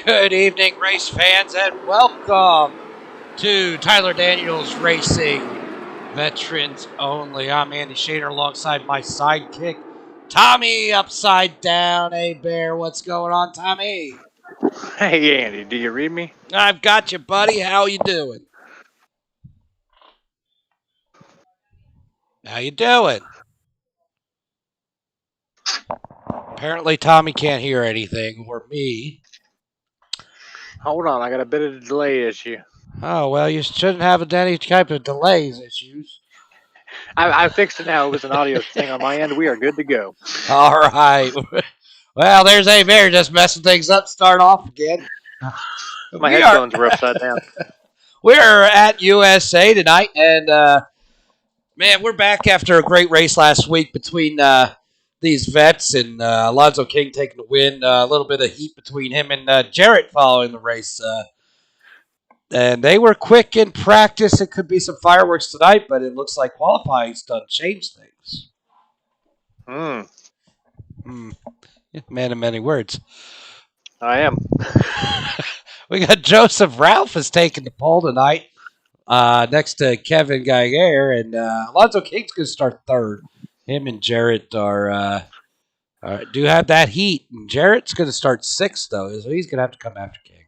Good evening, race fans, and welcome to Tyler Daniels Racing Veterans Only. I'm Andy Shader alongside my sidekick, Tommy Upside Down. Hey, Bear, what's going on, Tommy? Hey, Andy, do you read me? I've got you, buddy. How you doing? How you doing? Apparently, Tommy can't hear anything, or me. Hold on, I got a bit of a delay issue. Oh, well, you shouldn't have any type of delays issues. I fixed it now. It was an audio thing on my end. We are good to go. All right. Well, there's A Bear just messing things up. Start off again. My headphones were upside down. We're at USA tonight, and man, we're back after a great race last week between these vets and Alonzo King taking the win. A little bit of heat between him and Jarrett following the race. And they were quick in practice. It could be some fireworks tonight, but it looks like qualifying's done change things. Man of many words. I am. We got Joseph Ralph is taking the pole tonight next to Kevin Geiger, and Alonzo King's going to start third. Him and Jarrett do have that heat, and Jarrett's going to start sixth, though, so he's going to have to come after King.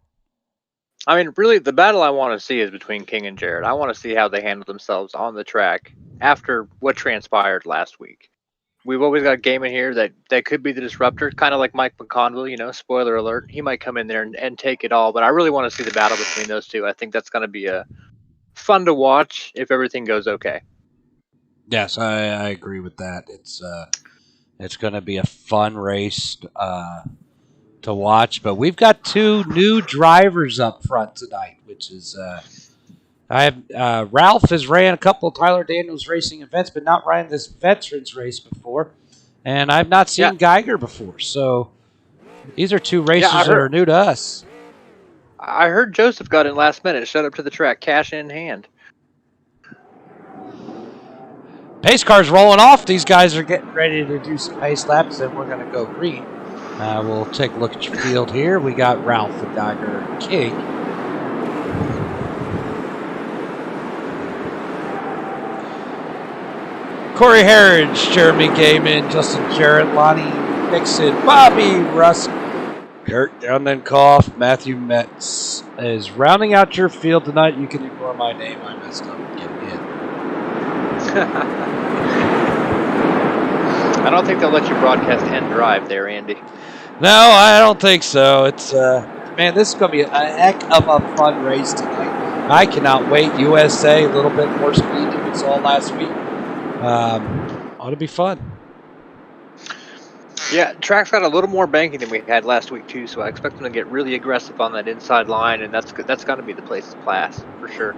I mean, really, the battle I want to see is between King and Jarrett. I want to see how they handle themselves on the track after what transpired last week. We've always got a game in here that could be the disruptor, kind of like Mike McConville, spoiler alert. He might come in there and take it all, but I really want to see the battle between those two. I think that's going to be fun to watch if everything goes okay. Yes, I agree with that. It's going to be a fun race to watch, but we've got two new drivers up front tonight, which is Ralph has ran a couple of Tyler Daniels racing events, but not ran this veterans race before, and I've not seen Geiger before. So these are two racers that are new to us. I heard Joseph got in last minute, showed up to the track, cash in hand. Pace car's rolling off. These guys are getting ready to do some pace laps, and we're going to go green. We'll take a look at your field here. We got Ralph and Geiger and King. Corey Harridge, Jeremy Gaiman, Justin Jarrett, Lonnie Nixon, Bobby Rusk, Kurt Dundenkoff, Matthew Metz is rounding out your field tonight. You can ignore my name. I messed up getting in. I don't think they'll let you broadcast end drive there, Andy. No, I don't think so. It's man, this is going to be a heck of a fun race tonight. I cannot wait. USA, a little bit more speed than we saw last week. Ought to be fun. Yeah, track's got a little more banking than we had last week too, so I expect them to get really aggressive on that inside line, and that's got to be the place to class for sure.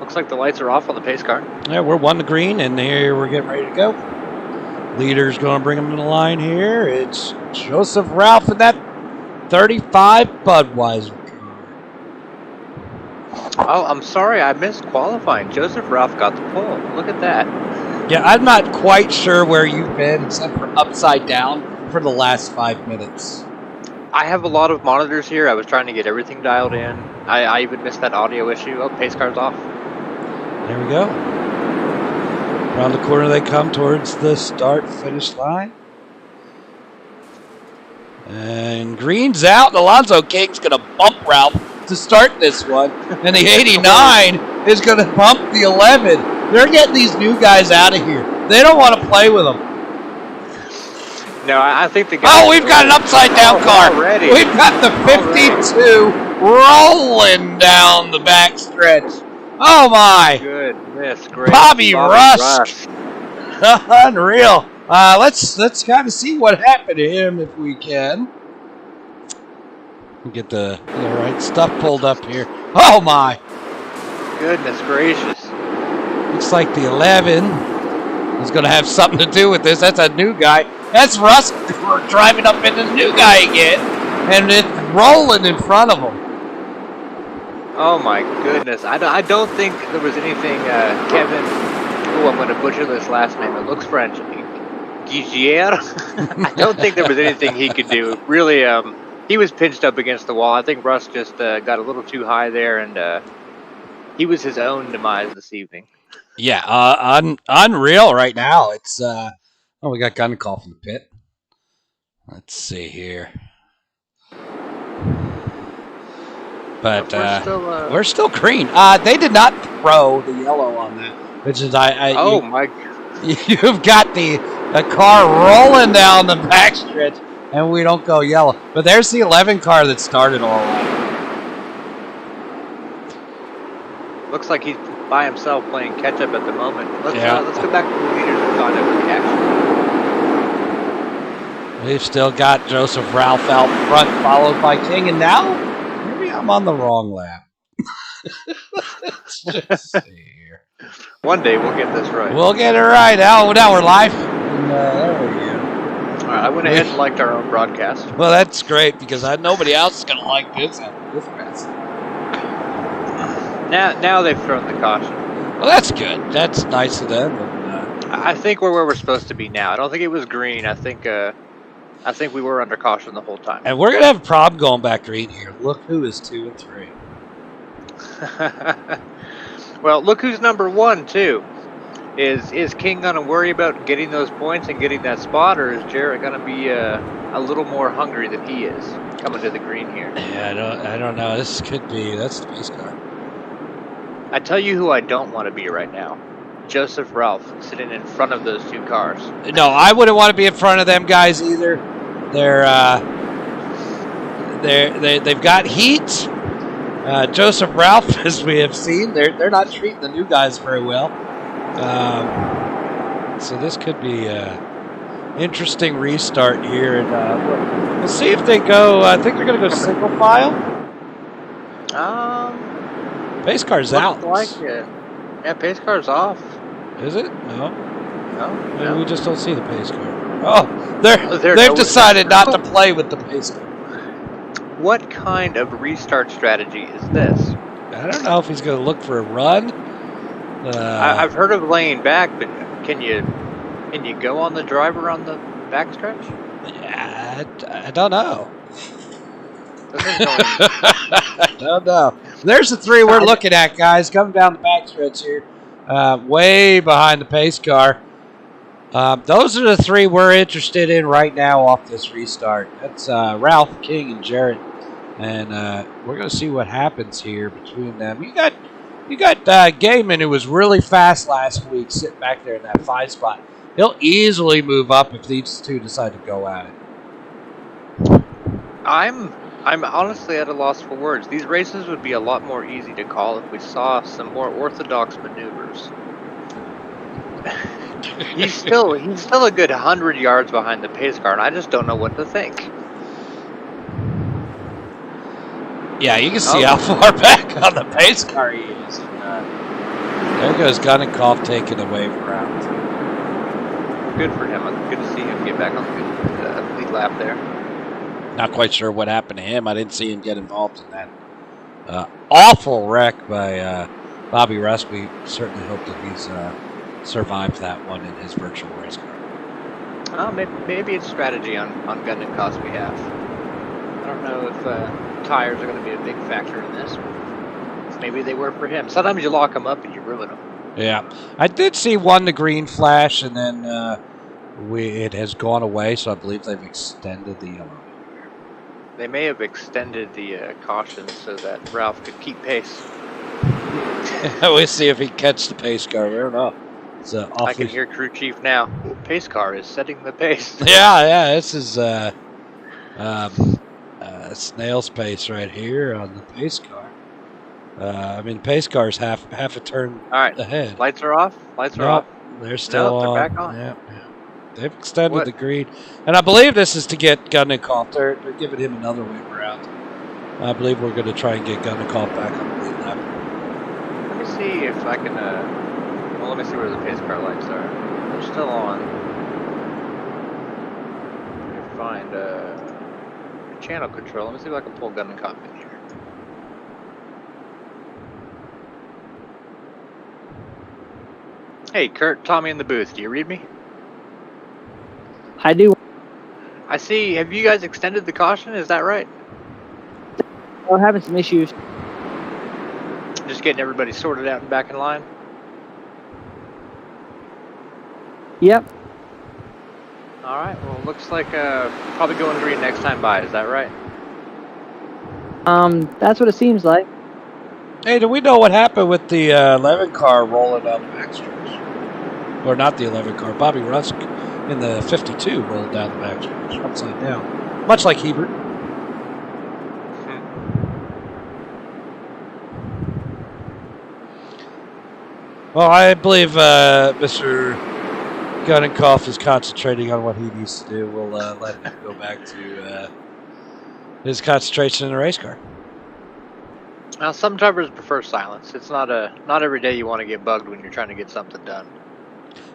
Looks like the lights are off on the pace car. Yeah, we're one to green, and here we're getting ready to go. Leader's going to bring him to the line here. It's Joseph Ralph in that 35 Budweiser car. Oh, I'm sorry, I missed qualifying. Joseph Ralph got the pole. Look at that. Yeah, I'm not quite sure where you've been, except for upside down, for the last 5 minutes. I have a lot of monitors here. I was trying to get everything dialed in. I even missed that audio issue. Oh, pace car's off. There we go. Around the corner they come towards the start-finish line. And green's out, and Alonzo King's going to bump Ralph to start this one. And the 89 is going to bump the 11. They're getting these new guys out of here. They don't want to play with them. No, I think the guy. Oh, we've got an upside-down car. Already. We've got the 52 rolling down the back stretch. Oh, my. Goodness gracious. Bobby Rusk. Unreal. Let's kind of see what happened to him if we can. Get the right stuff pulled up here. Oh, my. Goodness gracious. Looks like the 11 is going to have something to do with this. That's a new guy. That's Rusk driving up into the new guy again. And it's rolling in front of him. Oh, my goodness. I don't think there was anything, Kevin. Oh, I'm going to butcher this last name. It looks French. Gigier. I don't think there was anything he could do. Really, he was pinched up against the wall. I think Russ just got a little too high there, and he was his own demise this evening. Yeah, unreal right now. It's we got gun call from the pit. Let's see here. But we're still green. They did not throw the yellow on that, which is my! You've got the car rolling down the backstretch, and we don't go yellow. But there's the 11 car that started all right. Looks like he's by himself playing catch up at the moment. Let's go back to the leaders and find out what the action. We've still got Joseph Ralph out front, followed by King, and now maybe I'm on the wrong lap. Let's just see here. One day we'll get this right. We'll get it right. Now we're live. And, there we go. All right, I went ahead and liked our own broadcast. Well, that's great because nobody else is going to like this mess. Now they've thrown the caution. Well, that's good. That's nice of them. I think we're where we're supposed to be now. I don't think it was green. I think we were under caution the whole time. And we're going to have a problem going back green here. Look who is 2 and 3. Well, look who's number 1 too. Is King gonna worry about getting those points and getting that spot, or is Jarrett gonna be a little more hungry than he is coming to the green here? Yeah, I don't know. This could be that's the pace car. I tell you who I don't want to be right now. Joseph Ralph sitting in front of those 2 cars. No, I wouldn't want to be in front of them guys either. They've got heat. Joseph Ralph, as we have seen, they're not treating the new guys very well. So this could be an interesting restart here, and we'll see if they go. I think they're going to go single file. Pace car's out. Like it. Yeah, pace car's off. Is it? No. Maybe No. we just don't see the pace car. Oh, they've decided not to play with the pace car. What kind of restart strategy is this? I don't know if he's going to look for a run. I've heard of laying back, but can you go on the driver on the backstretch? Yeah, I don't know. I don't know. There's the 3 we're looking at, guys, coming down the backstretch here, way behind the pace car. Those are the 3 we're interested in right now off this restart. That's Ralph, King, and Jarrett, and we're going to see what happens here between them. You got Gaiman, who was really fast last week, sitting back there in that 5 spot. He'll easily move up if these 2 decide to go at it. I'm honestly at a loss for words. These races would be a lot more easy to call if we saw some more orthodox maneuvers. He's still a good 100 yards behind the pace car, and I just don't know what to think. Yeah, you can see how far back on the pace car he is. There goes Gunninkoff taking the wave around. Good for him. Good to see him get back on the lead lap there. Not quite sure what happened to him. I didn't see him get involved in that awful wreck by Bobby Russ. We certainly hope that he's survived that one in his virtual race car. Maybe it's strategy on Gunninkoff's behalf. I don't know if tires are going to be a big factor in this. Maybe they were for him. Sometimes you lock them up and you ruin them. Yeah. I did see the green flash, and then it has gone away, so I believe they've extended the yellow. They may have extended the caution so that Ralph could keep pace. We'll see if he catches the pace car. I don't know. I can hear crew chief now. Pace car is setting the pace. Yeah. This is snail's pace right here on the pace car. Pace car's half a turn ahead. Lights are off. They're still on. They're back on. Yeah. They've extended the green. And I believe this is to get Gunninkoff. They're giving him another wave around. I believe we're going to try and get Gunninkoff back on the lead lap. Let me see if I can... let me see where the pace car lights are. They're still on. Let me find channel control. Let me see if I can pull Gunninkoff in here. Hey, Kurt, Tommy in the booth. Do you read me? I do. I see. Have you guys extended the caution? Is that right? We're having some issues. Just getting everybody sorted out and back in line? Yep. All right. Well, looks like probably going green next time by. Is that right? That's what it seems like. Hey, do we know what happened with the 11 car rolling down the backstretch? Or not the 11 car, Bobby Rusk in the 52 rolled down the backstretch, upside down. Much like Hebert. Well, I believe Mr. Gunninkoff is concentrating on what he needs to do. We'll let him go back to his concentration in the race car. Now, some drivers prefer silence. It's not every day you want to get bugged when you're trying to get something done.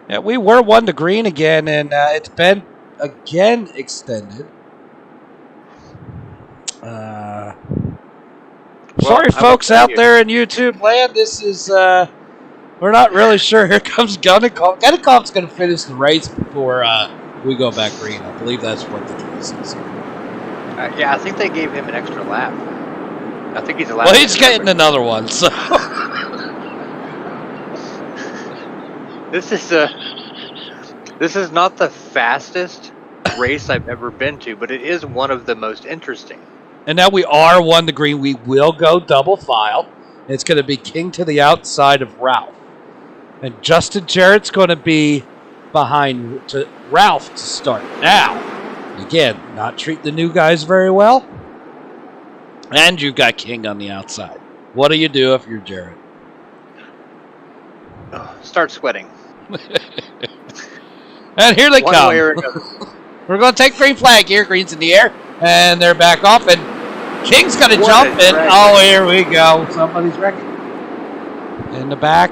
Yeah, we were 1 to green again, and it's been again extended. Sorry, folks out there in YouTube land. This is we're not really sure. Here comes Gunninkoff. Gunninkoff's going to finish the race before we go back green. I believe that's what the case is. Yeah, I think they gave him an extra lap. I think he's allowed. Well, he's getting another one. So this is not the fastest race I've ever been to, but it is one of the most interesting. And now we are 1 to green. We will go double file. It's going to be King to the outside of Ralph. And Justin Jarrett's going to be behind Ralph to start. Now, again, not treat the new guys very well. And you've got King on the outside. What do you do if you're Jarrett? Start sweating. And here they One come. way or another. We're going to take green flag here. Green's in the air. And they're back off. And King's going to jump. And oh, here we go. Somebody's wrecking. In the back.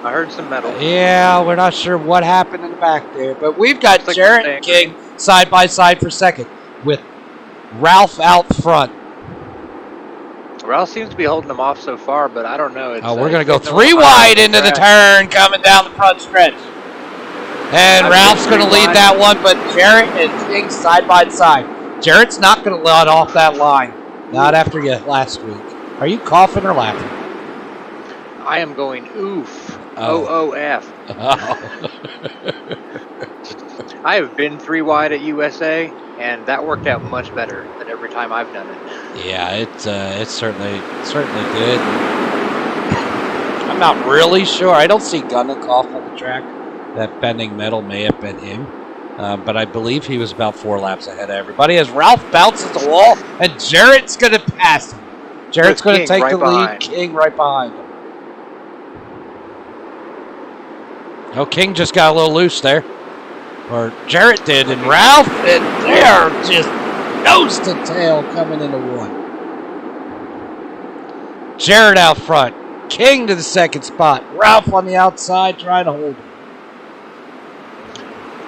I heard some metal. Yeah, we're not sure what happened in the back there. But we've got Jarrett and King side by side for second with Ralph out front. Ralph seems to be holding them off so far, but I don't know. We're going to go 3 wide into the turn coming down the front stretch. And Ralph's going to lead that one, but Jarrett and King side by side. Jarrett's not going to let off that line. Not after you last week. Are you coughing or laughing? I am going oof. O-O-F. Oh. I have been 3 wide at USA, and that worked out much better than every time I've done it. Yeah, it's certainly good. I'm not really sure. I don't see Gunninkoff on the track. That bending metal may have been him. But I believe he was about 4 laps ahead of everybody as Ralph bounces the wall, and Jarrett's going to pass him. Jarrett's going to take the lead. King right behind him. Oh, King just got a little loose there. Or Jarrett did, and Ralph, and they are just nose to tail coming into 1. Jarrett out front. King to the second spot. Ralph on the outside trying to hold him.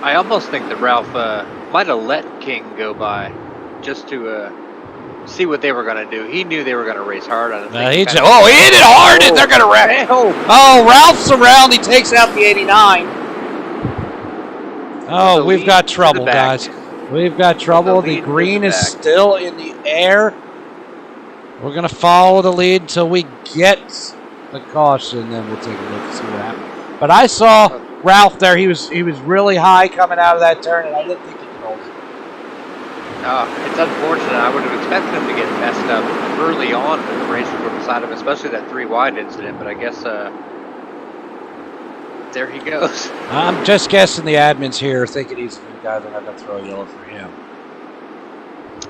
I almost think that Ralph might have let King go by just to see what they were going to do. He knew they were going to race hard. He hit it hard, and they're going to wreck. Oh, Ralph's around. He takes out the 89. Oh, we've got trouble, guys. We've got trouble. The green is still in the air. We're going to follow the lead until we get the caution, then we'll take a look and see what happens. But I saw Ralph there. He was really high coming out of that turn, and I didn't think he could hold it. It's unfortunate. I would have expected him to get messed up early on when the racers were beside him, especially that 3 wide incident. But I guess there he goes. I'm just guessing the admins here thinking he's a good guy. They're not going to throw a yellow for him.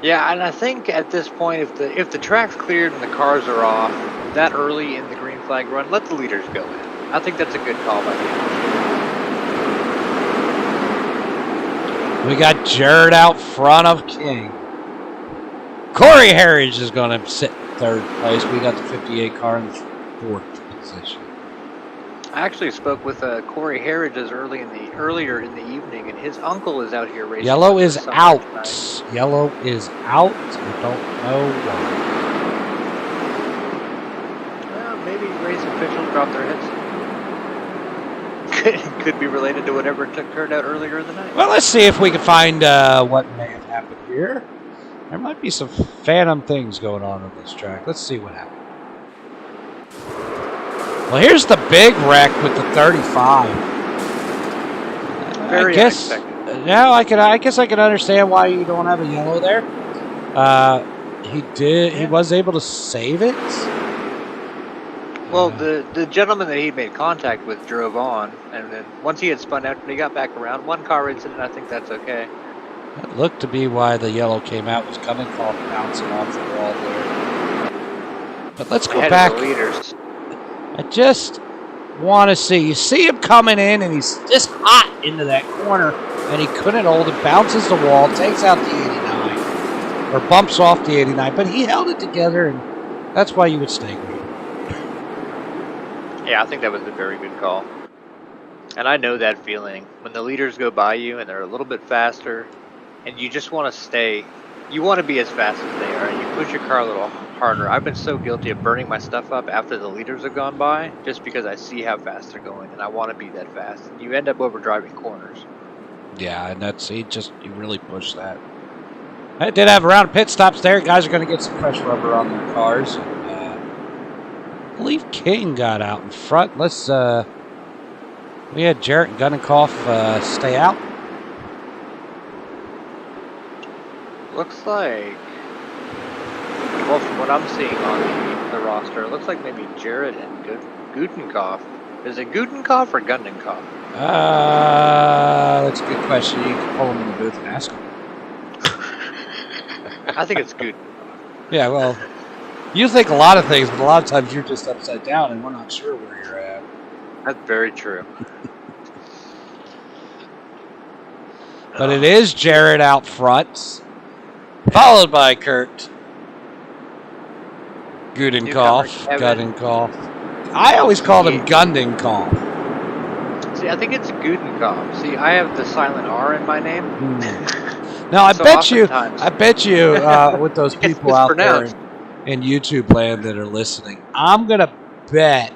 Yeah, and I think at this point, if the track's cleared and the cars are off that early in the green flag run, let the leaders go in. I think that's a good call by the We got Jarrett out front of King. Corey Harris is going to sit in 3rd place. We got the 58 car in the 4th position. I actually spoke with Corey Harridges earlier in the evening, and his uncle is out here racing. Yellow is out. Yellow is out. I don't know why. Well, maybe race officials dropped their heads. could be related to whatever turned out earlier in the night. Well, let's see if we can find what may have happened here. There might be some phantom things going on this track. Let's see what happened. Well, here's the big wreck with the 35. Very unexpected. No, I guess I can understand why you don't have a yellow there. He did. He was able to save it. Well, the gentleman that he made contact with drove on, and then once he had spun out and he got back around, one car incident, I think that's okay. That looked to be why the yellow came out, was coming off, bouncing off the wall there. But let's go back. The leaders. I just want to see. You see him coming in, and he's just hot into that corner, and he couldn't hold it. Bounces the wall, takes out the 89, or bumps off the 89. But he held it together, and that's why you would stay green. Yeah, I think that was a very good call. And I know that feeling when the leaders go by you and they're a little bit faster, and you just want to stay. You want to be as fast as they are, and you push your car a little harder. I've been so guilty of burning my stuff up after the leaders have gone by, just because I see how fast they're going, and I want to be that fast. And you end up overdriving corners. Yeah, and you really push that. I did have a round of pit stops there. Guys are going to get some fresh rubber on their cars. And, I believe King got out in front. We had Jarrett and Gunninkoff stay out. Looks like, well, from what I'm seeing on the roster, it looks like maybe Jarrett and Gutenkoff. Is it Gutenkoff or Gundenkoff? That's a good question. You can pull him in the booth and ask him. I think it's Gutenkoff. Yeah, well, you think a lot of things, but a lot of times you're just upside down and we're not sure where you're at. That's very true. But it is Jarrett out front, followed by Kurt Gudenkoff. I always called him Gundenkoff. See, I think it's Gudenkoff. See, I have the silent R in my name. No, I So bet you oftentimes- with those people It's out there pronounced. in YouTube land that are listening, I'm going to bet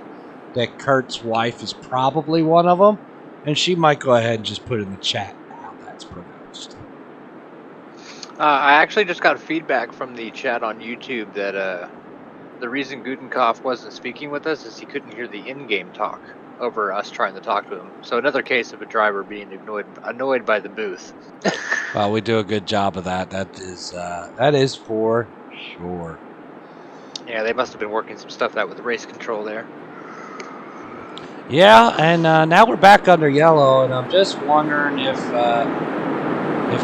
that Kurt's wife is probably one of them, and she might go ahead and just put in the chat how that's pronounced. I actually just got feedback from the chat on YouTube that the reason Gudenkoff wasn't speaking with us is he couldn't hear the in-game talk over us trying to talk to him. So another case of a driver being annoyed by the booth. Well, we do a good job of that. That is for sure. Yeah, they must have been working some stuff out with the race control there. Yeah, and now we're back under yellow, and I'm just wondering if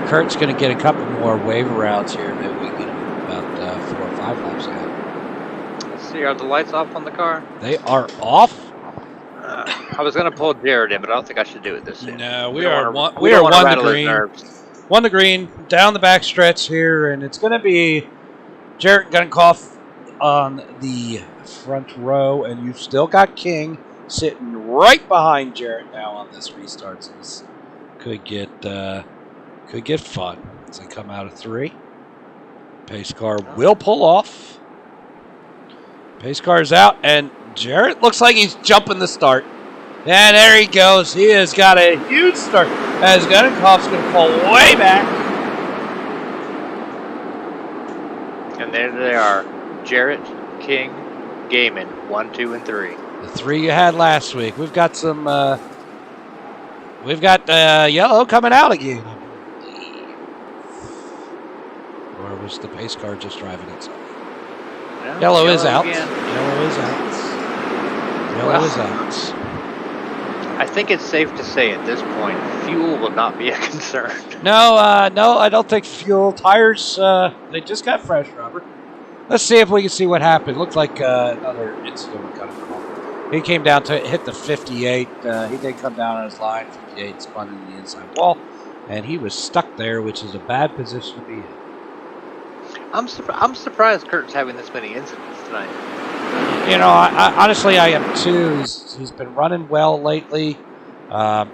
Kurt's going to get a couple more wave rounds here. Maybe we get about 4 or 5 laps ahead. Let's see, are the lights off on the car? They are off. I was going to pull Jared in, but I don't think I should do it this soon. No, We we are don't wanna- one. We don't are wanna one to rattle his green. nerves. One to green down the back stretch here, and it's going to be Jarrett Gunninkoff on the front row, and you've still got King sitting right behind Jarrett now on this restart. So this could get fun as they come out of 3. Pace car will pull off. Pace car's out, and Jarrett looks like he's jumping the start. And there he goes. He has got a huge start as Gunninkoff's going to pull way back. And there they are. Jarrett, King, Gaiman, 1, 2, and 3. The 3 you had last week. We've got some. We've got yellow coming out again. Or was the pace car just driving itself? No, Yellow is out. again. Yellow is out. Yellow is out. I think it's safe to say at this point, fuel will not be a concern. No, I don't think fuel. Tires, they just got fresh rubber. Let's see if we can see what happened. Looked like another incident with Gunninkoff. He came down to hit the 58. He did come down on his line. 58 spun in the inside wall, and he was stuck there, which is a bad position to be in. I'm surprised Kurt's having this many incidents tonight. You know, I honestly, I am too. He's been running well lately.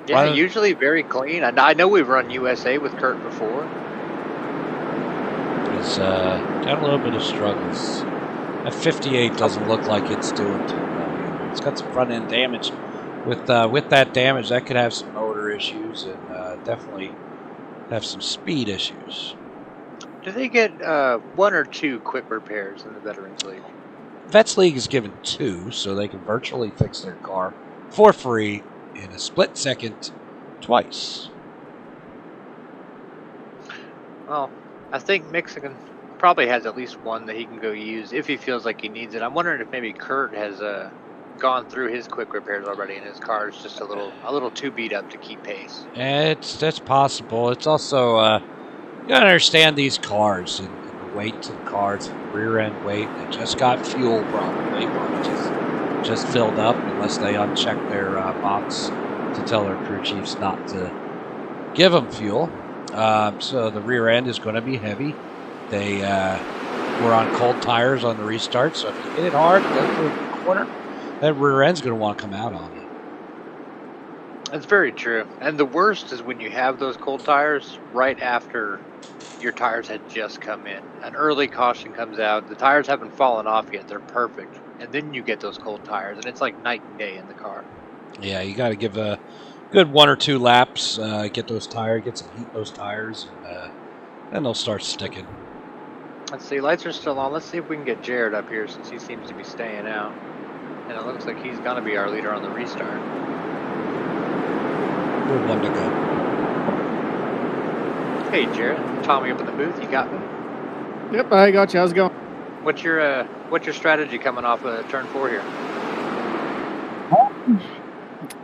Usually very clean. I know we've run USA with Kurt before. He's got a little bit of struggles. That 58 doesn't look like it's doing too well either. It's got some front end damage with that damage, that could have some motor issues and definitely have some speed issues. Do they get 1 or 2 quick repairs in the Veterans League? Vets League is given 2, so they can virtually fix their car for free in a split second twice. Well, I think Mexican probably has at least one that he can go use if he feels like he needs it. I'm wondering if maybe Kurt has gone through his quick repairs already, and his car is just a little too beat up to keep pace. That's possible. It's also you gotta understand these cars and the weight to the cars, and the rear end weight. They just got fuel probably, or just filled up unless they uncheck their box to tell their crew chiefs not to give them fuel. So the rear end is going to be heavy. They were on cold tires on the restart, so if you hit it hard, go through the corner, that rear end's going to want to come out on you. That's very true. And the worst is when you have those cold tires right after your tires had just come in. An early caution comes out. The tires haven't fallen off yet. They're perfect. And then you get those cold tires, and it's like night and day in the car. Yeah, you got to give a good 1 or 2 laps, get some heat in those tires, and then they'll start sticking. Let's see, lights are still on. Let's see if we can get Jared up here since he seems to be staying out. And it looks like he's going to be our leader on the restart. We're 1 to go. Hey, Jared. Tommy up in the booth. You got me? Yep, I got you. How's it going? What's your strategy coming off of turn 4 here?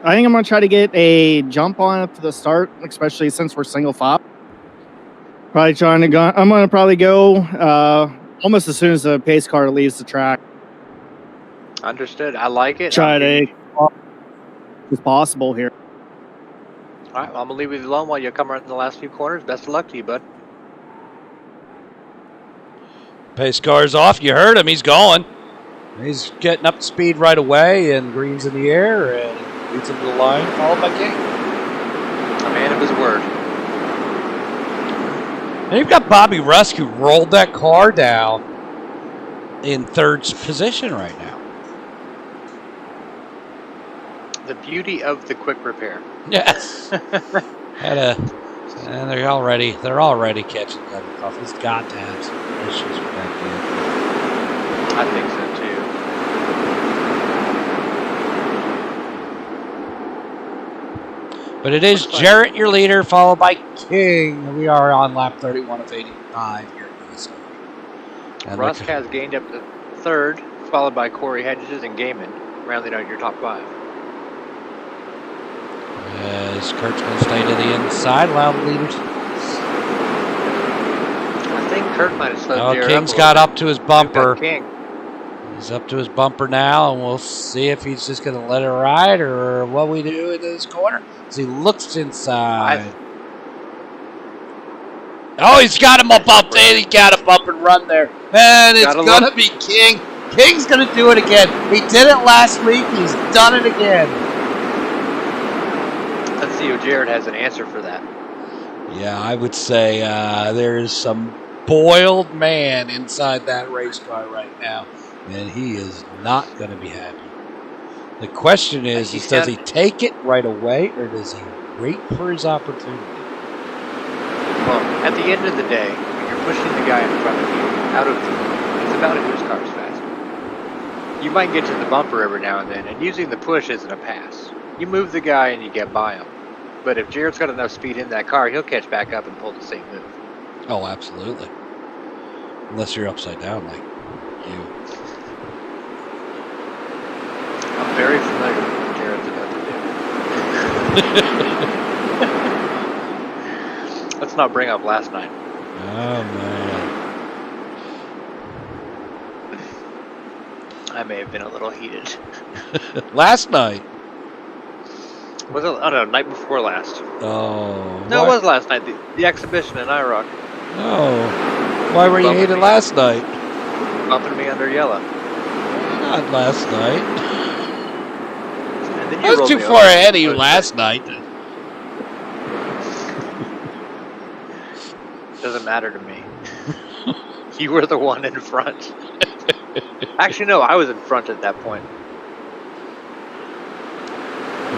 I think I'm going to try to get a jump on it for the start, especially since we're single file. I'm going to probably go almost as soon as the pace car leaves the track. Understood. I like it. Try to as possible here. All right, well, I'm going to leave you alone while you come around the last few corners. Best of luck to you, bud. Pace car's off. You heard him. He's going. He's getting up to speed right away, and green's in the air, and leads into the line, followed by King. A man of his word. And you've got Bobby Rusk, who rolled that car down in 3rd position right now. The beauty of the quick repair. Yes. And they're already catching that off. He's got to have some issues with that vehicle. I think so too. But it is Jarrett, your leader, followed by King. We are on lap 31 of 85 here at USA. And Rusk has gained up to 3rd, followed by Corey Hedges and Gaiman, rounding out your top 5. As Kurt's going to stay to the inside, allow the leaders. I think Kurt might have slowed Jared King's up got up to his bumper. King. He's up to his bumper now, and we'll see if he's just going to let it ride or what we do in this corner. As he looks inside. He's got him up there. He got him up and run there. And it's going to be King. King's going to do it again. He did it last week. He's done it again. Let's see if Jared has an answer for that. Yeah, I would say there is some boiled man inside that race car right now, and he is not going to be happy. The question is does he take it right away, or does he wait for his opportunity? Well, at the end of the day, when you're pushing the guy in front of you out of the it's about whose car is faster. You might get to the bumper every now and then, and using the push isn't a pass. You move the guy and you get by him. But if Jared's got enough speed in that car, he'll catch back up and pull the same move. Oh, absolutely. Unless you're upside down like you. I'm very familiar with what Jared's about to do. Let's not bring up last night. Oh, man. I may have been a little heated. Last night? Was it? Oh, no, night before last. Oh. No, it was last night. The exhibition in IROC. Oh. Why were you heated last night? Bumping me under yellow. Not last night. And then I was too far ahead of you last night. Doesn't matter to me. You were the one in front. Actually, no, I was in front at that point.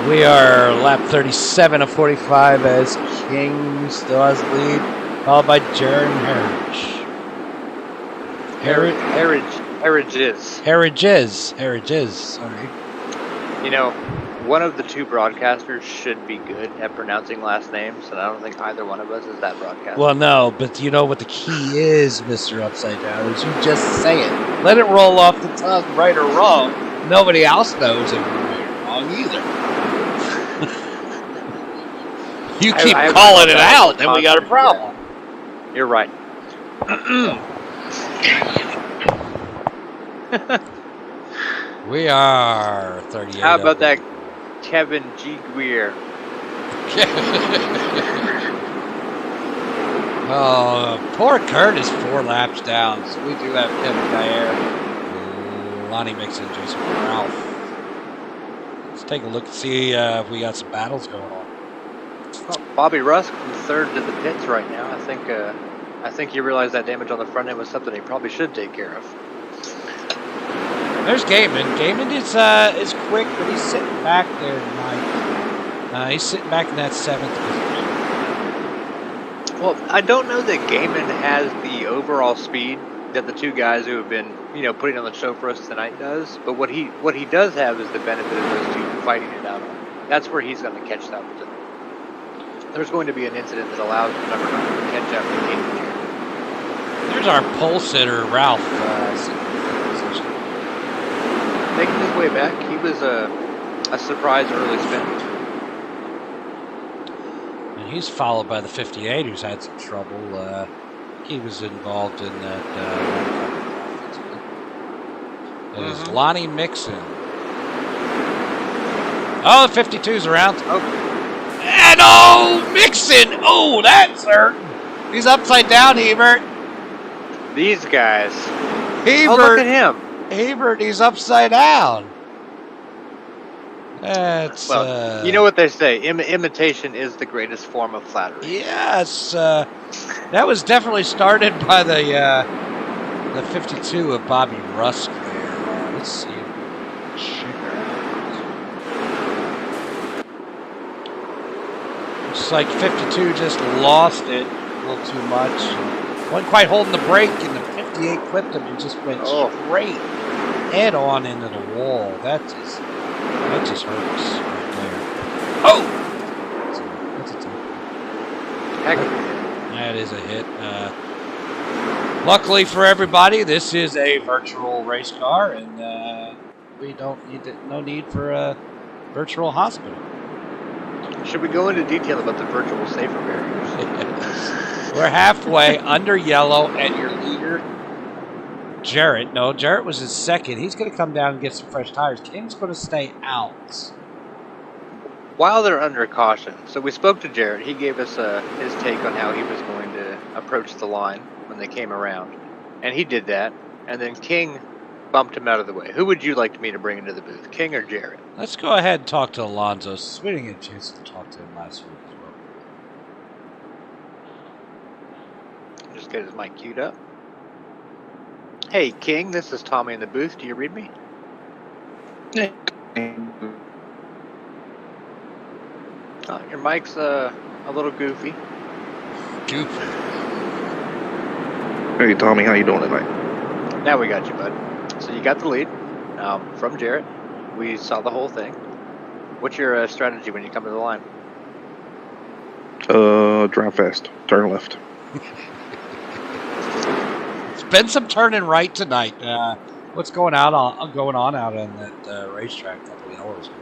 We are lap 37 of 45 as King still has the lead, followed by Jared and Heriges, sorry. You know, one of the two broadcasters should be good at pronouncing last names, and I don't think either one of us is that broadcaster. Well, no, but you know what the key is, Mr. Upside Down, is you just say it. Let it roll off the tongue, right or wrong. Nobody else knows if you're right or wrong either. You keep calling it out, then we got a problem. Yeah. You're right. We are 38. How about that Kevin G. Greer? Oh, poor Kurt is 4 laps down, so we do have Kevin Dyer, Lonnie Mixon, Jason Ralph. Let's take a look and see if we got some battles going on. Well, Bobby Rusk from third to the pits right now. I think he realized that damage on the front end was something he probably should take care of. There's Gaiman. Gaiman is quick, but he's sitting back there tonight. He's sitting back in that 7th position. Well, I don't know that Gaiman has the overall speed that the two guys who have been, putting on the show for us tonight does. But what he does have is the benefit of those two fighting it out. That's where he's going to catch that one. There's going to be an incident that allows the number 9 to catch up to Gaiman. There's our pole sitter, Ralph. Making his way back, he was a surprise early spin. And he's followed by the 58, who's had some trouble. He was involved in that. There's Lonnie Mixon. Oh, the 52's around. Oh. And Mixon! Oh, that's hurt. He's upside down, Hebert. These guys. Hebert. Oh, look at him. Hebert, he's upside down. That's you know what they say, imitation is the greatest form of flattery. Yes, that was definitely started by the 52 of Bobby Rusk there. Let's see. Looks like 52 just lost it a little too much. Wasn't quite holding the brake, and the 58 clipped him and just went straight head on into the wall. That just hurts right there. Oh! That's a tough. That is a hit. Luckily for everybody, this is a virtual race car, and we don't no need for a virtual hospital. Should we go into detail about the virtual safer barriers? We're halfway under yellow, and your leader, Jarrett. No, Jarrett was his second. He's going to come down and get some fresh tires. King's going to stay out. While they're under caution, so we spoke to Jarrett. He gave us his take on how he was going to approach the line when they came around. And he did that. And then King bumped him out of the way. Who would you like me to bring into the booth, King or Jarrett? Let's go ahead and talk to Alonso. We didn't get a chance to talk to him last week as well. Just get his mic queued up. Hey, King, this is Tommy in the booth. Do you read me? Your mic's a little goofy. Goofy. Hey, Tommy, how you doing tonight? Now we got you, bud. So you got the lead from Jarrett. We saw the whole thing. What's your strategy when you come to the line? Drive fast. Turn left. It's been some turning right tonight. What's going on out on that racetrack a couple of hours ago?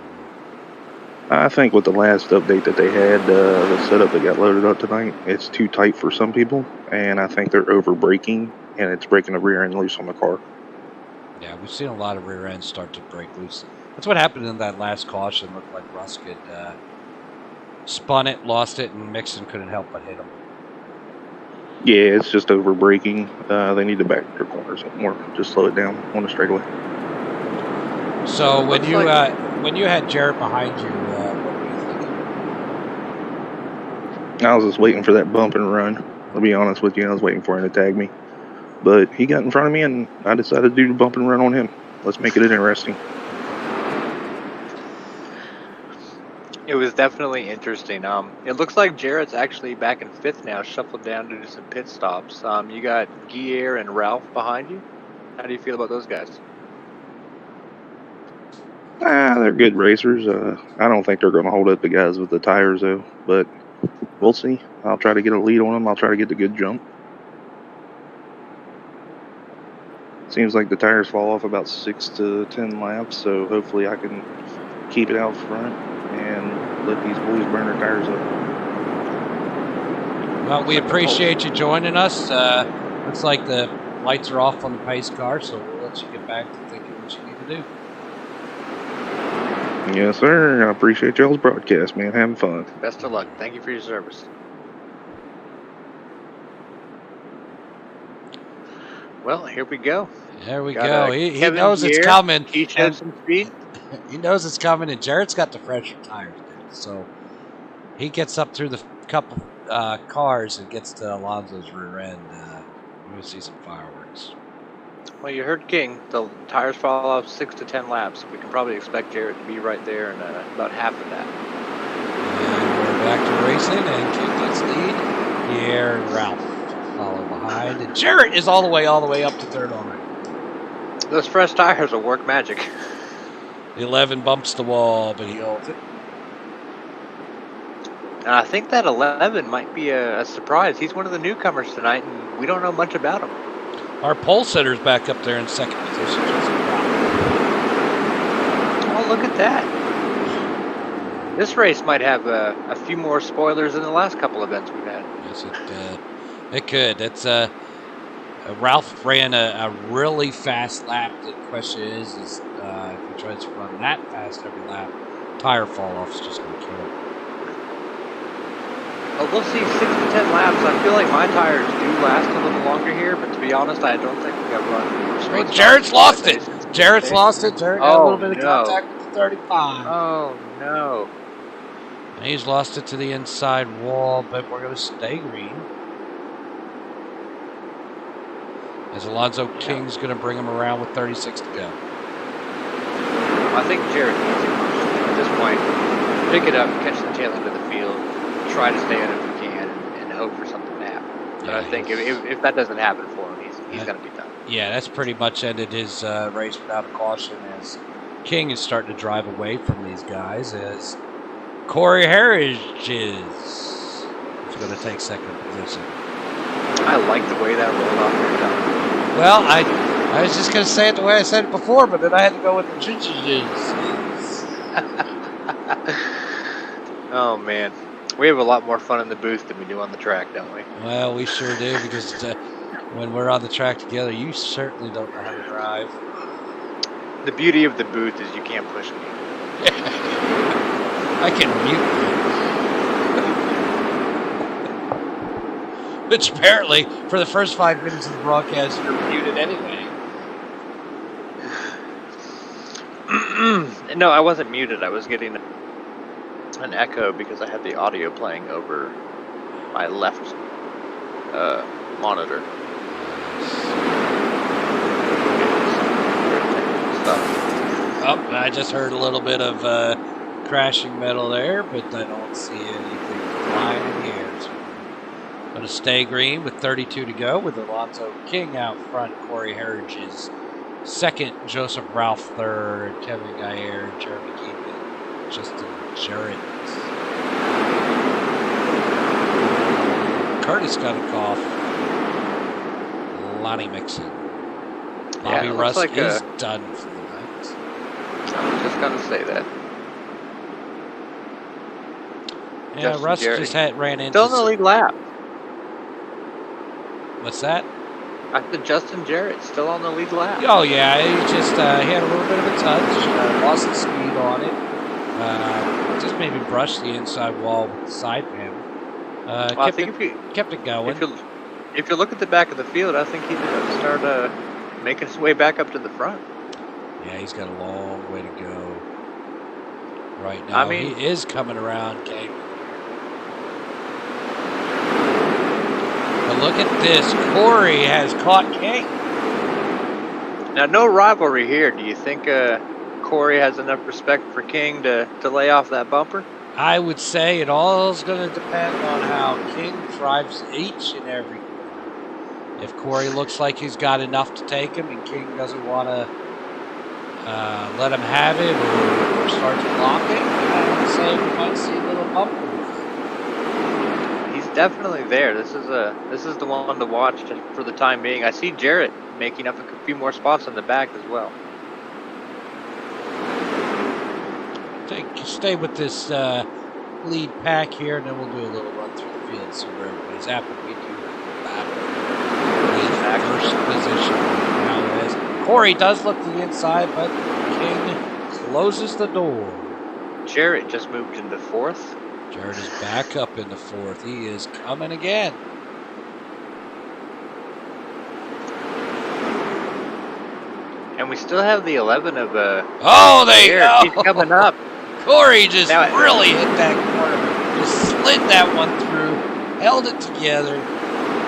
I think with the last update that they had, the setup that got loaded up tonight, it's too tight for some people, and I think they're over braking, and it's breaking the rear end loose on the car. Yeah, we've seen a lot of rear ends start to break loose. That's what happened in that last caution. Looked like Rusk had spun it, lost it, and Mixon couldn't help but hit him. Yeah, it's just over braking. They need to back their corners more. Just slow it down on the straightaway. So when you had Jarrett behind you, what were you thinking? I was just waiting for that bump and run. I'll be honest with you, I was waiting for him to tag me. But he got in front of me, and I decided to do the bump and run on him. Let's make it interesting. It was definitely interesting. It looks like Jarrett's actually back in 5th now, shuffled down to do some pit stops. You got Guier and Ralph behind you. How do you feel about those guys? They're good racers. I don't think they're going to hold up the guys with the tires, though. But we'll see. I'll try to get a lead on them. I'll try to get the good jump. Seems like the tires fall off about 6 to 10 laps, so hopefully I can keep it out front and let these boys burn their tires up. Well, we appreciate you joining us. Looks like the lights are off on the pace car, so we'll let you get back to thinking what you need to do. Yes, sir. I appreciate y'all's broadcast, man. Having fun. Best of luck. Thank you for your service. Well, here we go. There we Got, go. He Kevin knows it's Guier. coming. He showed some speed. He knows it's coming, and Jarrett's got the fresher tires, so he gets up through the couple cars and gets to Alonso's rear end. We're going to see some fireworks. Well, you heard King. The tires fall off 6 to 10 laps. We can probably expect Jarrett to be right there in about half of that. And we're back to racing, and King gets lead. Pierre and Ralph follow behind, and Jarrett is all the way up to 3rd already. Those fresh tires will work magic. 11 bumps the wall, but he holds it. And I think that 11 might be a surprise. He's one of the newcomers tonight, and we don't know much about him. Our pole setter's back up there in 2nd position. Oh, look at that. This race might have a few more spoilers than the last couple events we've had. Yes, it could. It's Ralph ran a really fast lap. The question is if he tries to run that fast every lap, tire fall off is just going to kill him. Oh, we'll see 6 to 10 laps. I feel like my tires do last a little longer here, but to be honest, I don't think we got run. Jarrett's lost it. Jarrett's lost it. Jarrett got a little bit of no. contact with the 35. Oh, no. He's lost it to the inside wall, but we're going to stay green. As Alonso King's going to bring him around with 36 to go. I think Jarrett needs to, at this point, pick it up, catch the tail end of the field, try to stay on it if he can, and hope for something to happen. But Yeah, I think if that doesn't happen for him, he's going to be done. Yeah, that's pretty much ended his race without a caution, as King is starting to drive away from these guys, as Corey Harris is going to take 2nd position. I like the way that rolled off your tongue. Well, I was just going to say it the way I said it before, but then I had to go with the chinches. Oh, man. We have a lot more fun in the booth than we do on the track, don't we? Well, we sure do, because when we're on the track together, you certainly don't know how to drive. The beauty of the booth is you can't push me. I can mute you. Which apparently, for the first 5 minutes of the broadcast, you're muted anyway. No, I wasn't muted. I was getting an echo because I had the audio playing over my left monitor. Oh, I just heard a little bit of crashing metal there, but I don't see anything flying in the air. So I'm going to stay green with 32 to go, with Alonso King out front. Corey Harris is 2nd, Joseph Ralph 3rd, Kevin Guier, Jeremy Keegan, Justin Jarrett. Curtis got a cough. Lonnie Mixon. Bobby Russ like is done for the night. I was just going to say that. Yeah, Justin Russ Jarrett. just ran into... Still in the lead lap. What's that? I said Justin Jarrett still on the lead lap. Oh, yeah, he just he had a little bit of a touch, lost the speed on it, just maybe brushed the inside wall with the side panel. I think kept it going. If you look at the back of the field, I think he's going to start making his way back up to the front. Yeah, he's got a long way to go right now. I mean, he is coming around, Gabe. But look at this. Corey has caught King. Now, no rivalry here. Do you think Corey has enough respect for King to lay off that bumper? I would say it all is going to depend on how King drives each and every corner. If Corey looks like he's got enough to take him and King doesn't want to let him have it or starts blocking, I would say we might see a little bump move. He's definitely there. This is the one to watch for the time being. I see Jarrett making up a few more spots in the back as well. Stay with this lead pack here, and then we'll do a little run through the field, see where everybody's at. But we do have battle. First position now is Corey does look to the inside, but King closes the door. Jarrett just moved into 4th. Jarrett is back up into 4th. He is coming again. And we still have the 11 of Oh, there you go. He's coming up. Corey just really hit that corner. Just slid that one through, held it together,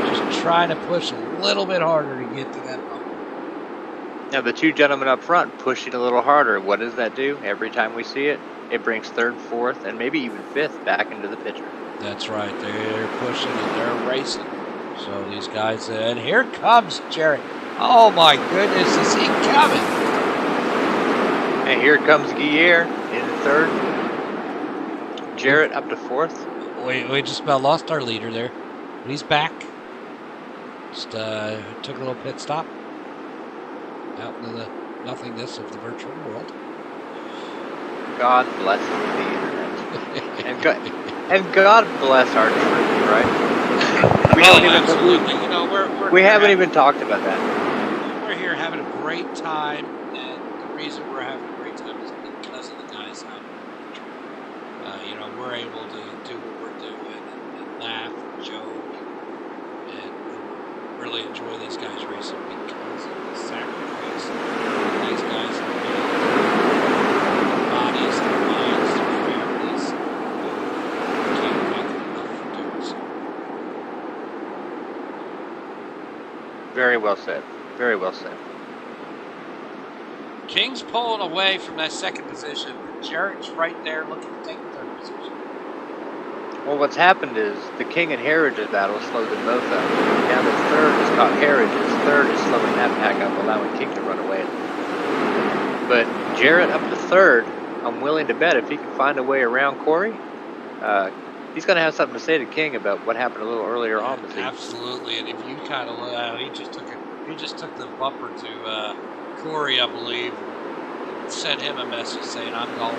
just trying to push a little bit harder to get to that bumper. Now the two gentlemen up front pushing a little harder. What does that do? Every time we see it, it brings 3rd, 4th, and maybe even 5th back into the picture. That's right. They're pushing and they're racing. So these guys, and here comes Jarrett. Oh my goodness, is he coming? And here comes Guillier in 3rd. Jarrett up to 4th. We just about lost our leader there. But he's back. Just took a little pit stop. Out into the nothingness of the virtual world. God bless the internet. and God bless our troops, right? We haven't even talked about that. We're here having a great time, and the reason we're having a great time is because of the guys out there. We're able to do what we're doing and laugh and joke and really enjoy these guys racing because of the sacrifice these guys have made. Their bodies, their minds, their families. We can't thank them enough for doing so. Very well said. Very well said. King's pulling away from that 2nd position. Jarrett's right there looking to take the 3rd position. Well, what's happened is the King and Heritage battle slowed them both up. Now the 3rd has caught Heritage. 3rd is slowing that pack up, allowing King to run away. But Jarrett up to 3rd, I'm willing to bet if he can find a way around Corey, he's going to have something to say to King about what happened a little earlier on the season. Absolutely, and if you kind of he just took the bumper to Corey, I believe, and sent him a message saying, "I'm going."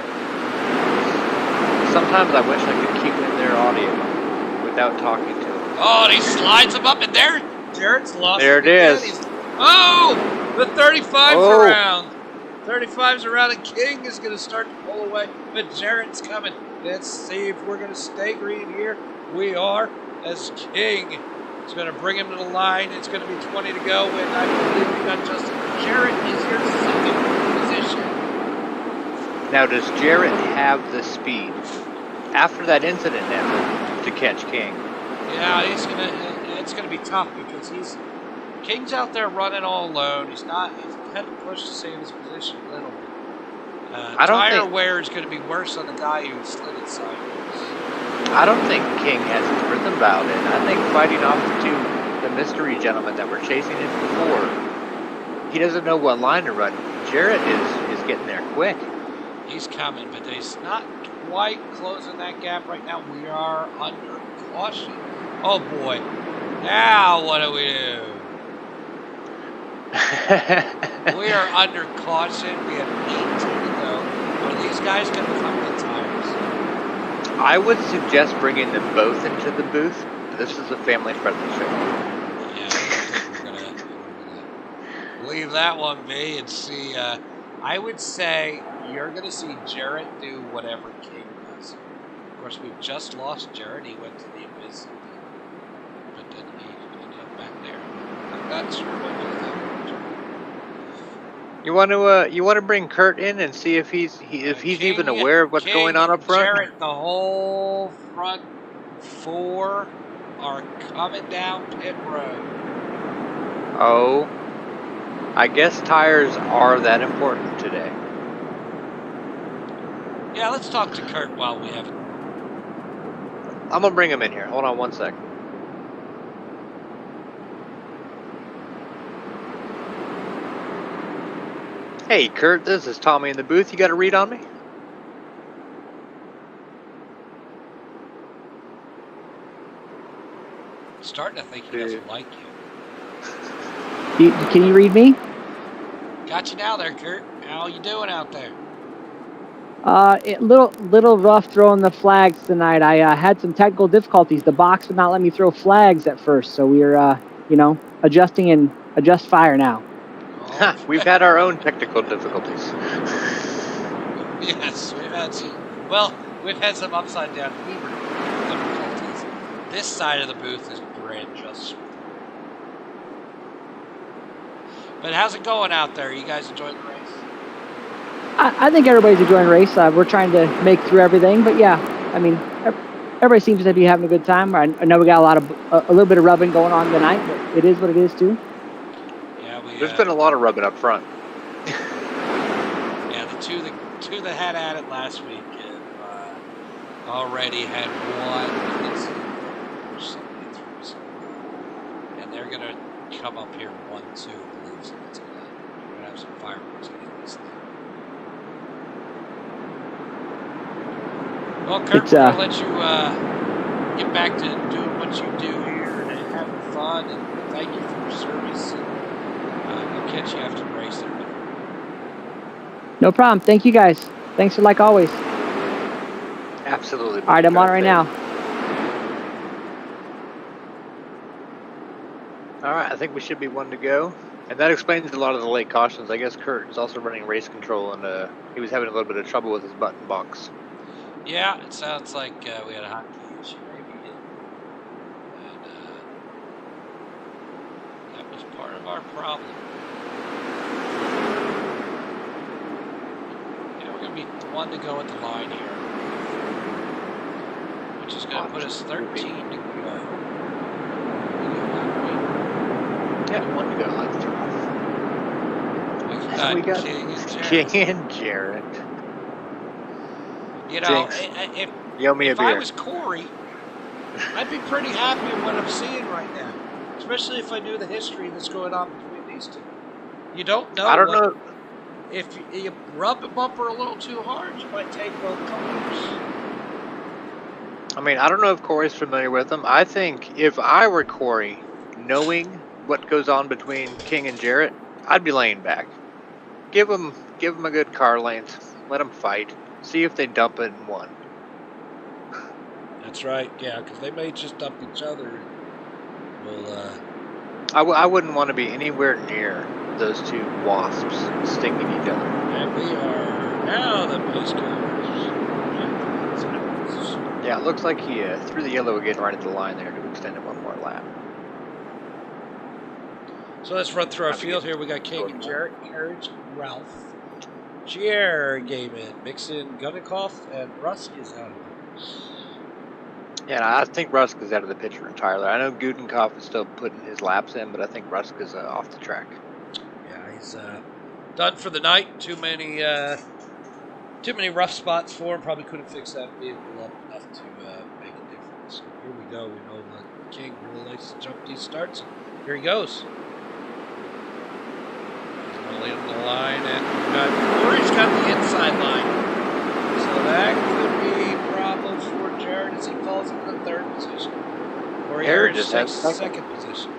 Sometimes I wish I could keep in their audio without talking to him. Oh, and he slides him up, and there, Jarrett's lost. There it is. The 35's around. 35's around, and King is going to start to pull away, but Jarrett's coming. Let's see if we're going to stay green here. We are, as King is going to bring him to the line. It's going to be 20 to go, and I believe we got Justin. Jarrett is your 2nd position. Now, does Jarrett have the speed after that incident now to catch King? Yeah, it's gonna be tough because King's out there running all alone. He's had to push to save his position a little bit. Tire wear is going to be worse on the guy who slid it sideways. I don't think King has his rhythm dialed in. I think fighting off the mystery gentleman that were chasing him before, he doesn't know what line to run. Jarrett is getting there quick. He's coming, but he's not quite closing that gap right now. We are under caution. Oh boy. Now what do we do? We are under caution. We have 18 to go. Are these guys going to come with tires? I would suggest bringing them both into the booth. This is a family-friendly show. Yeah, we're gonna leave that one be and see. I would say you're going to see Jarrett do whatever King does. Of course, we've just lost Jarrett. He went to the Abyss, but then he ended up back there. I'm not sure what to do. You want to bring Kurt in and see if he's even aware of what's going on up front? Jarrett, the whole front 4 are coming down pit road. Oh, I guess tires are that important today. Yeah, let's talk to Kurt while we have I'm gonna bring him in here. Hold on 1 sec. Hey, Kurt, this is Tommy in the booth. You got a read on me? Starting to think he doesn't like you. Can you read me? Got you now there, Kurt. How you doing out there? Little rough throwing the flags tonight. I had some technical difficulties. The box would not let me throw flags at first, so we are, adjust fire now. Oh, We've had our own technical difficulties. yes, we've had some. Well, we've had some upside down fever difficulties. This side of the booth is great, just. But how's it going out there? You guys enjoying the race? I think everybody's enjoying the race. We're trying to make through everything, but yeah, I mean, everybody seems to be having a good time. I know we got a little bit of rubbing going on tonight, but it is what it is too. Yeah, There's been a lot of rubbing up front. Yeah, the two that had at it last week have already had one. And they're gonna come up here 1-2. I believe so. We're gonna have some fireworks again this thing. Well, Kurt, we're gonna let you get back to doing what you do here and having fun. And thank you for your service. And we'll catch you after the race there. No problem. Thank you guys. Thanks for like always. Absolutely. All right, I'm on right now. All right, I think we should be one to go. And that explains a lot of the late cautions. I guess Kurt is also running race control, and he was having a little bit of trouble with his button box. Yeah, it sounds like we had a hotkey issue maybe. And that was part of our problem. Yeah, we're going to be 1 to go at the line here. Which is going to put us 13 to go. Yeah, 1 to go. Let's We got King and Jarrett. You know, if I was Corey, I'd be pretty happy with what I'm seeing right now. Especially if I knew the history that's going on between these two. You don't know. I don't know. If you rub the bumper a little too hard, you might take both cars. I mean, I don't know if Corey's familiar with them. I think if I were Corey, knowing what goes on between King and Jarrett, I'd be laying back. Give them a good car length. Let them fight. See if they dump it in 1. That's right, yeah, because they may just dump each other. I wouldn't want to be anywhere near those two wasps stinging each other. And we are now the pace cars. Yeah, it looks like he threw the yellow again right at the line there to extend it 1 more lap. So let's run through our field here. We got King and Jarrett, Carriage, Ralph. Gier game in. Mixon, Gunnikoff, and Rusk is out of it. Yeah, I think Rusk is out of the picture entirely. I know Gudenkoff is still putting his laps in, but I think Rusk is off the track. Yeah, he's done for the night. Too many rough spots for him. Probably couldn't fix that vehicle up enough to make a difference. So here we go. We know that King really likes to jump these starts. Here he goes. In the line, and Corey's got the inside line. So that could be a problem for Jared as he falls into the 3rd position. Corey Harris just takes the 2nd position.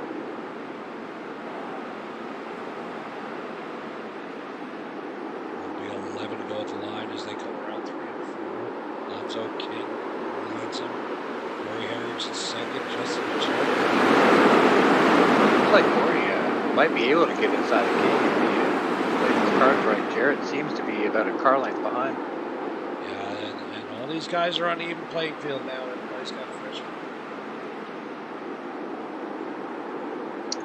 There'll be 11 to go at the line as they come around 3 and 4. Lonzo King leads him. Corey Harris is 2nd. Justin Jared. Looks like Corey might be able to get inside the King. Cars right. Jarrett seems to be about a car length behind. Yeah, and all these guys are on the even playing field now. Everybody's got a freshman.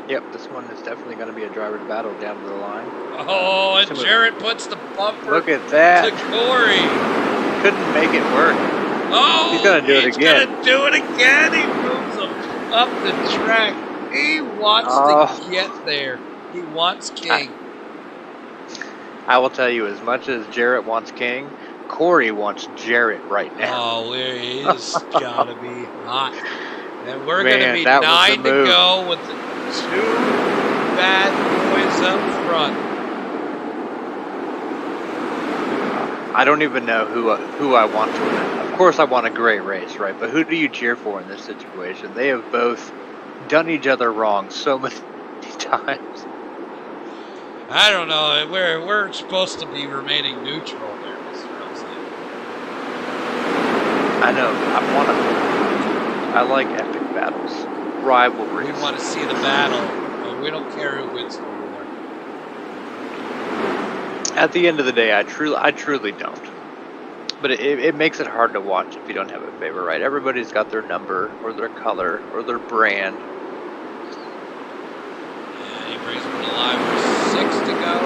Yep, this one is definitely going to be a driver's battle down to the line. Oh, and Jarrett puts the bumper. Look at that. To Corey. Couldn't make it work. Oh, he's going to do it again. He's going to do it again. He moves him up the track. He wants to get there. He wants King. I will tell you, as much as Jarrett wants King, Corey wants Jarrett right now. Oh, he's gotta be hot. And we're Man, gonna be that was the 9 to move. go with the 2 bad boys up front. I don't even know who I want to win. Of course, I want a great race, right? But who do you cheer for in this situation? They have both done each other wrong so many times. I don't know. We're supposed to be remaining neutral there, Mr. Rosen. I know. I like epic battles, rivalries. We want to see the battle, but we don't care who wins the war. At the end of the day, I truly don't. But it makes it hard to watch if you don't have a favorite, right? Everybody's got their number or their color or their brand. Yeah, he brings one alive with 6 to go.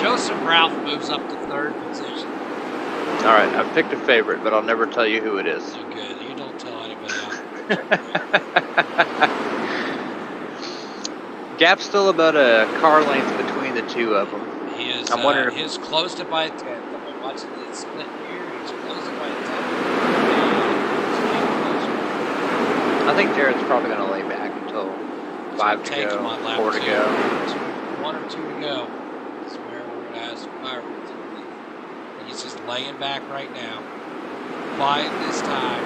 Joseph Ralph moves up to 3rd position. All right, I've picked a favorite, but I'll never tell you who it is. So good. You don't tell anybody else. Gap's still about a car length between the two of them. He is. I'm wondering if he's closed it by a 10th. I'm watching the split here. He's closed it by a 10th. I think Jared's probably going to lay back until 5 to take him go, on lap 4 to 2. go. 1 or 2 to go. That's where we're going to have some fireworks. He's just laying back right now. Quiet this time.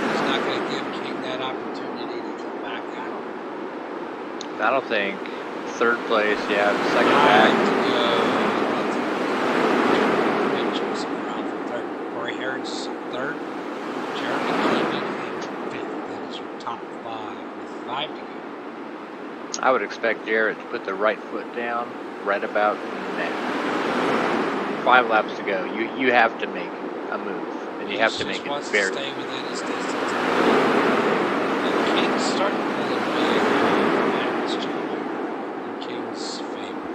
He's not going to give King that opportunity to come back out. I don't think 3rd place, yeah, 2nd back. Corey Harris 3rd. Jeremy Cleveland in 5th. That is your top 5 with 5 to go. I would expect Jarrett to put the right foot down right about now. 5 laps to go. You have to make a move, and you have to make it wants very. to stay within his distance. And King's starting to pull it big. It's changing in King's favor.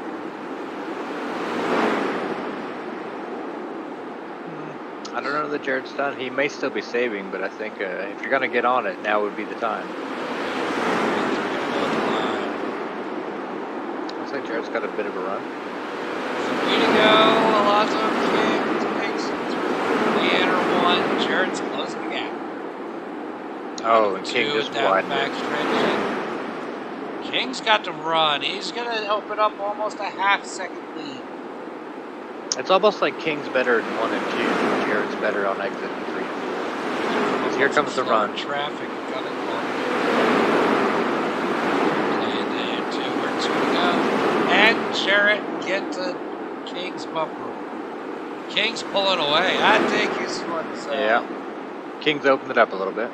I don't know that Jared's done. He may still be saving, but I think if you're going to get on it, now would be the time. Looks like Jared's got a bit of a run. 3 to go. Alonzo King takes him through the inner 1. Jared's closing the gap. Oh, and King just down the widened it. backstretch. King's got to run. He's going to open up almost a half-second lead. It's almost like King's better in 1 and 2. Jared's better on exit 3. Here comes the run. Traffic coming along. And then 2 or 2 to go. And Jarrett get to King's bumper. King's pulling away. I think he's what's Yeah. King's opened it up a little bit.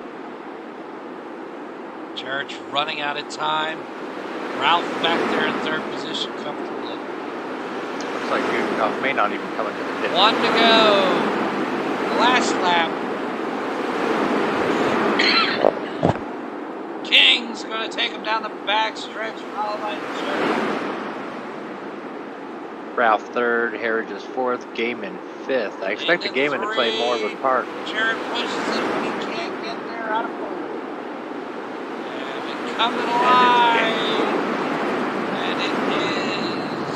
Jarrett's running out of time. Ralph back there in 3rd position comfortably. Looks like Gugoff may not even come into the pit. 1 to go. Last lap. King's going to take him down the back stretch, followed by Jarrett. Ralph 3rd, Harridge is 4th, Gaiman 5th. I expected Gaiman to play more of a part. Jarrett pushes it, but he can't get there out of pole. And coming alive. And it is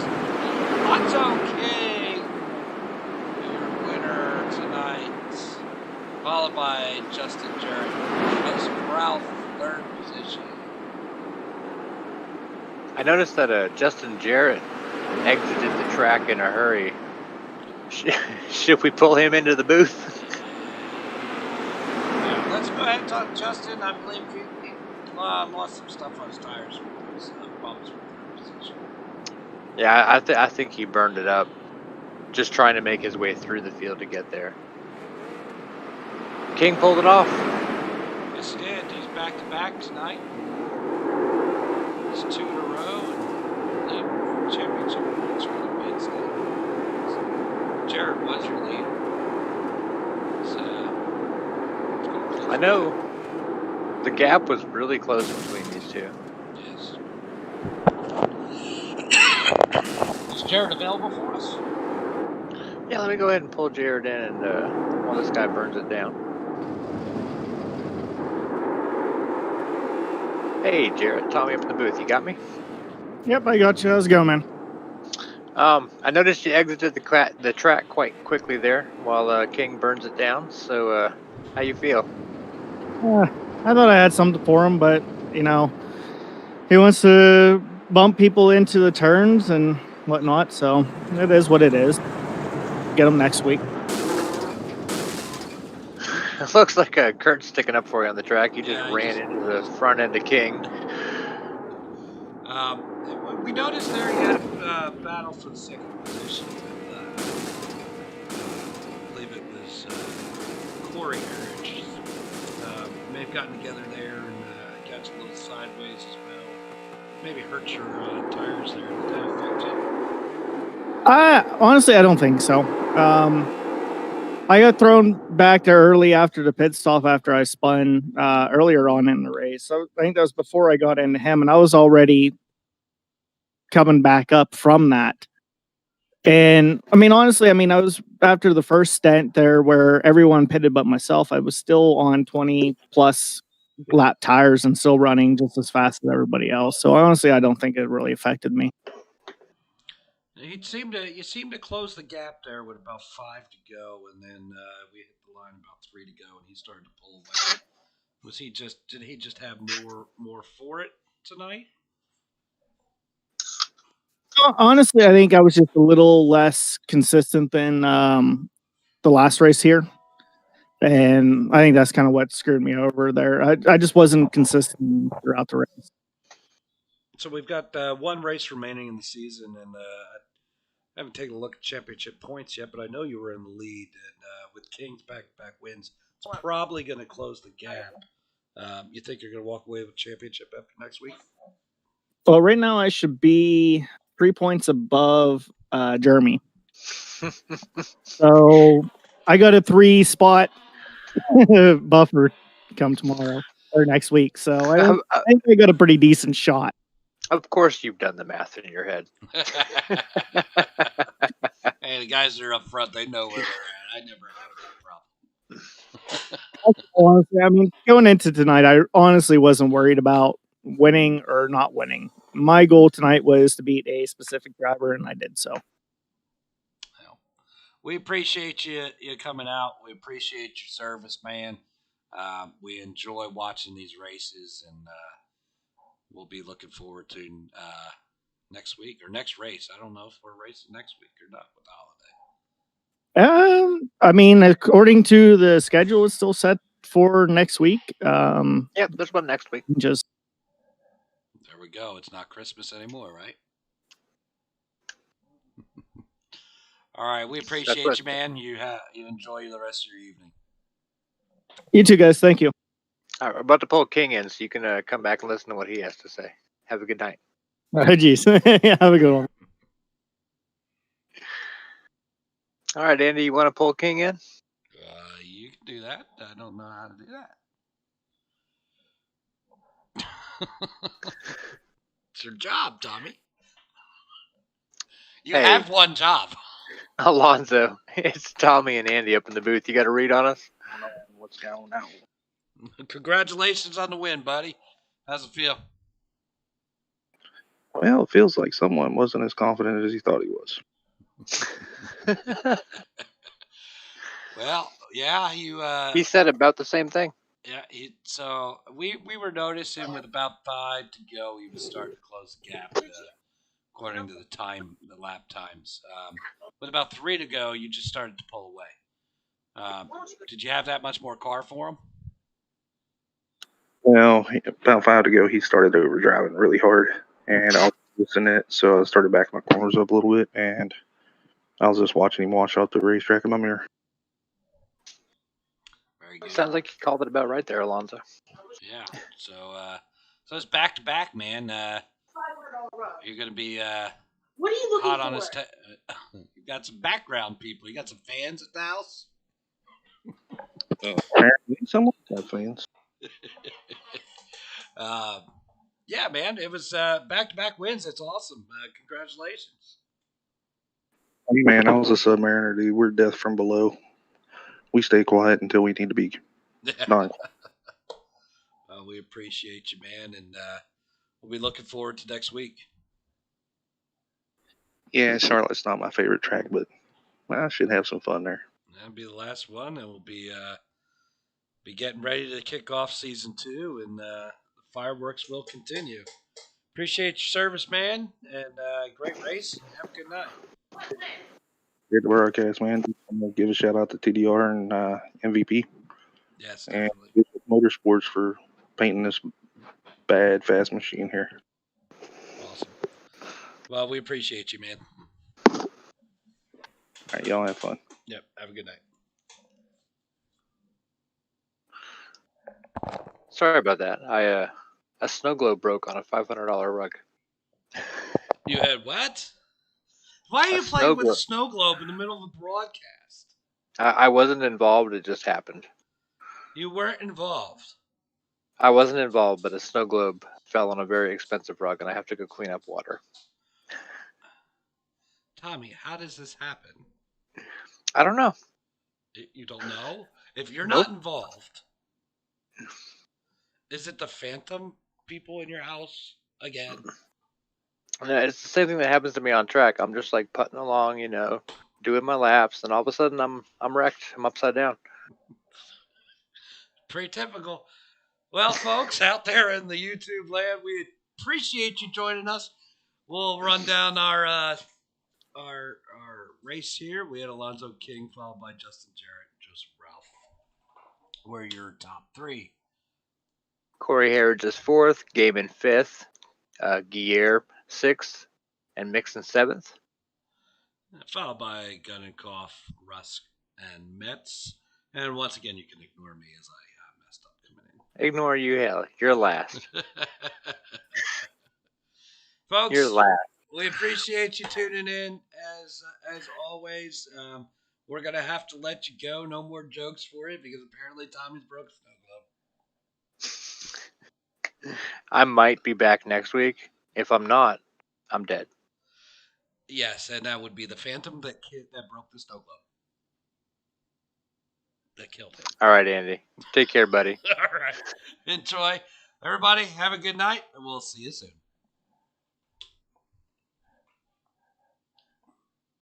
Otto King, your winner tonight. Followed by Justin Jarrett. Joseph Ralph, 3rd position. I noticed that Justin Jarrett exited the track in a hurry. Should we pull him into the booth? Yeah, let's go ahead and talk to Justin. I believe he lost some stuff on his tires. Some bumps from 3rd position. Yeah, I think he burned it up. Just trying to make his way through the field to get there. King pulled it off. Yes, he did. He's back-to-back tonight. It's 2 in a row. And championship points for the Pit Jarrett was your lead. So, I know the gap was really close between these two. yes. Is Jarrett available for us? Yeah, let me go ahead and pull Jared in and while this guy burns it down. Hey, Jared, Tommy up in the booth. You got me? Yep, I got you. How's it going, man? I noticed you exited the track quite quickly there while King burns it down. So, how you feel? I thought I had something for him, but you know, he wants to bump people into the turns and whatnot. So it is what it is. Get him next week. It looks like Kurt's sticking up for you on the track. He just Yeah, ran into the front end of King. We noticed there he had a battle for the second position with, I believe it was Corey Courage. May have gotten together there and got you a little sideways as well. Maybe hurt your tires there. Did that affect you? Honestly, I don't think so. I got thrown back there early after the pit stop after I spun earlier on in the race. So I think that was before I got into him, and I was already coming back up from that. And I mean, honestly, I was after the first stint there where everyone pitted but myself. I was still on 20 plus lap tires and still running just as fast as everybody else. So honestly, I don't think it really affected me. You seem to close the gap there with about 5 to go, and then we hit the line about 3 to go, and he started to pull away. Did he just have more for it tonight? Honestly, I think I was just a little less consistent than the last race here. And I think that's kind of what screwed me over there. I just wasn't consistent throughout the race. So we've got one race remaining in the season, and I haven't taken a look at championship points yet, but I know you were in the lead, and with King's back-to-back wins, it's probably going to close the gap. You think you're going to walk away with championship after next week? Well, right now I should be 3 points above Jeremy. So I got a 3 spot buffer come tomorrow or next week. So I think I got a pretty decent shot. Of course, you've done the math in your head. Hey, the guys that are up front, they know where they're at. I never have that problem. Honestly, going into tonight, I honestly wasn't worried about winning or not winning. My goal tonight was to beat a specific driver, and I did so. We appreciate you coming out. We appreciate your service, man. We enjoy watching these races, and we'll be looking forward to next week or next race. I don't know if we're racing next week or not with the holiday. According to the schedule, it's still set for next week. Yep, there's one next week. Just there we go. It's not Christmas anymore, right? All right, we appreciate you, man. You enjoy the rest of your evening. You too, guys. Thank you. All right, we're about to pull King in, so you can come back and listen to what he has to say. Have a good night. Oh, geez. Have a good one. All right, Andy, you want to pull King in? You can do that. I don't know how to do that. It's your job, Tommy. You have one job. Alonzo, it's Tommy and Andy up in the booth. You got a read on us? I don't know what's going on. Congratulations on the win, buddy. How's it feel? Well, it feels like someone wasn't as confident as he thought he was. Well, yeah, he said about the same thing. Yeah, so we were noticing with about 5 to go, he was starting to close the gap according to the lap times. With about 3 to go, you just started to pull away. Did you have that much more car for him? Well, about 5 to go, he started overdriving really hard, and I was listening to it, so I started backing my corners up a little bit, and I was just watching him wash out the racetrack in my mirror. Very good. Sounds like you called it about right there, Alonzo. Yeah. So it's back to back, man. You're gonna be what are you looking hot for? on his. You got some background people. You got some fans at the house. Apparently, someone got fans. Yeah, man. It was back to back wins. That's awesome. Congratulations. Hey, man, I was a submariner, dude. We're death from below. We stay quiet until we need to be. Not. We appreciate you, man, and we'll be looking forward to next week. Yeah, Charlotte's not my favorite track, but I should have some fun there. That'll be the last one, and we'll be getting ready to kick off season 2, and the fireworks will continue. Appreciate your service, man, and great race. Have a good night. Great broadcast, man. I'm gonna give a shout out to TDR and MVP Yes, and definitely. Motorsports for painting this bad fast machine here. Awesome. Well, we appreciate you, man. All right, y'all have fun. Yep. Have a good night. Sorry about that. A snow globe broke on a $500 rug. You had what? Why are A you snow playing with a globe. snow globe in the middle of the broadcast? I wasn't involved. It just happened. You weren't involved. I wasn't involved, but a snow globe fell on a very expensive rug, and I have to go clean up water. Tommy, how does this happen? I don't know. You don't know? If you're Nope. not involved, is it the phantom people in your house again? Yeah, it's the same thing that happens to me on track. I'm just like putting along, doing my laps, and all of a sudden I'm wrecked. I'm upside down. Pretty typical. Well, folks out there in the YouTube land, we appreciate you joining us. We'll run down our race here. We had Alonzo King followed by Justin Jarrett and Joseph Ralph. We're your top 3. Corey Harridge is 4th, Gaiman 5th, Guillermo 6th, and Mixon 7th. Followed by Gunninkoff, Rusk, and Metz. And once again, you can ignore me as I messed up coming in. Ignore you, hell. You're last. Folks, You're last. we appreciate you tuning in as always. We're going to have to let you go. No more jokes for you because apparently Tommy's broke a snow globe. I might be back next week. If I'm not, I'm dead. Yes, and that would be the phantom that broke the snow globe. That killed him. All right, Andy. Take care, buddy. All right. Enjoy. Everybody, have a good night, and we'll see you soon.